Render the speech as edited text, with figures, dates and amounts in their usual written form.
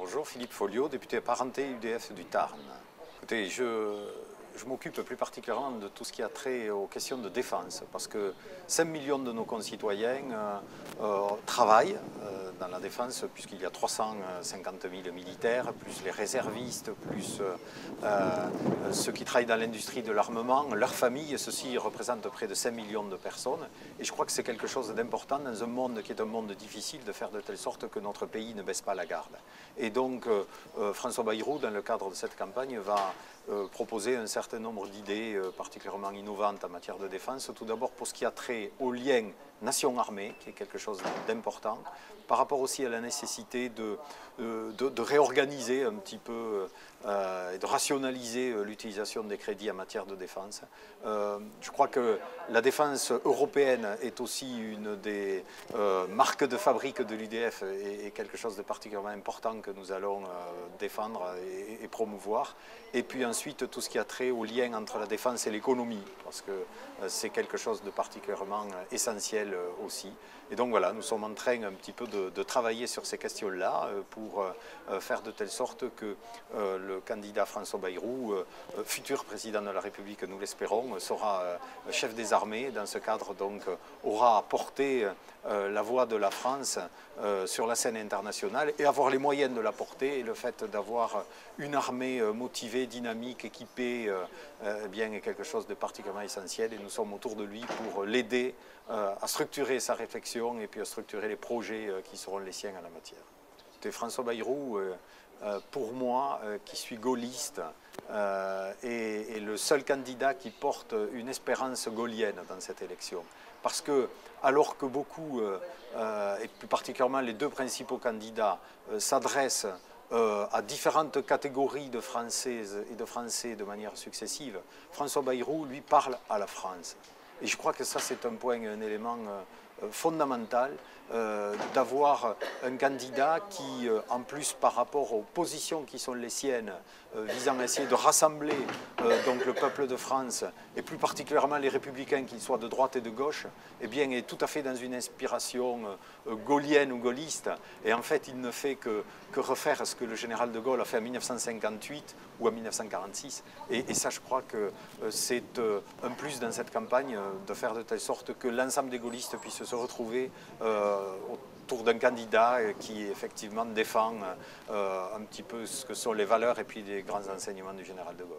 Bonjour, Philippe Folliot, député apparenté UDF du Tarn. Écoutez, je m'occupe plus particulièrement de tout ce qui a trait aux questions de défense, parce que 5 millions de nos concitoyens travaillent dans la défense, puisqu'il y a 350 000 militaires, plus les réservistes, plus ceux qui travaillent dans l'industrie de l'armement, leurs familles, ceci représente près de 5 millions de personnes. Et je crois que c'est quelque chose d'important dans un monde qui est un monde difficile, de faire de telle sorte que notre pays ne baisse pas la garde. Et donc François Bayrou, dans le cadre de cette campagne, va proposer un certain nombre d'idées particulièrement innovantes en matière de défense. Tout d'abord pour ce qui a trait au lien nation-armée, qui est quelque chose d'important, par rapport aussi à la nécessité de réorganiser un petit peu et de rationaliser l'utilisation des crédits en matière de défense. Je crois que la défense européenne est aussi une des marques de fabrique de l'UDF et quelque chose de particulièrement important que nous allons défendre et promouvoir. Et puis ensuite, tout ce qui a trait au lien entre la défense et l'économie, parce que c'est quelque chose de particulièrement essentiel aussi. Et donc voilà, nous sommes en train un petit peu de travailler sur ces questions-là pour faire de telle sorte que le candidat François Bayrou, futur président de la République, nous l'espérons, sera chef des armées. Dans ce cadre, donc, aura porté la voix de la France sur la scène internationale et avoir les moyens de la porter. Et le fait d'avoir une armée motivée, dynamique, équipée, eh bien, est quelque chose de particulièrement essentiel. Et nous sommes autour de lui pour l'aider à structurer sa réflexion et puis à structurer les projets qui seront les siens en la matière. Et François Bayrou, pour moi, qui suis gaulliste, est le seul candidat qui porte une espérance gaullienne dans cette élection. Parce que, alors que beaucoup, et plus particulièrement les deux principaux candidats, s'adressent à différentes catégories de Françaises et de Français de manière successive, François Bayrou, lui, parle à la France. Et je crois que ça, c'est un point, un élément fondamental, d'avoir un candidat qui, en plus par rapport aux positions qui sont les siennes, visant à essayer de rassembler donc le peuple de France, et plus particulièrement les républicains, qu'ils soient de droite et de gauche, eh bien, est tout à fait dans une inspiration gaullienne ou gaulliste. Et en fait, il ne fait que refaire ce que le général de Gaulle a fait en 1958 ou en 1946. Et ça, je crois que c'est un plus dans cette campagne, de faire de telle sorte que l'ensemble des gaullistes puissent se retrouver autour d'un candidat qui effectivement défend un petit peu ce que sont les valeurs et puis les grands enseignements du général de Gaulle.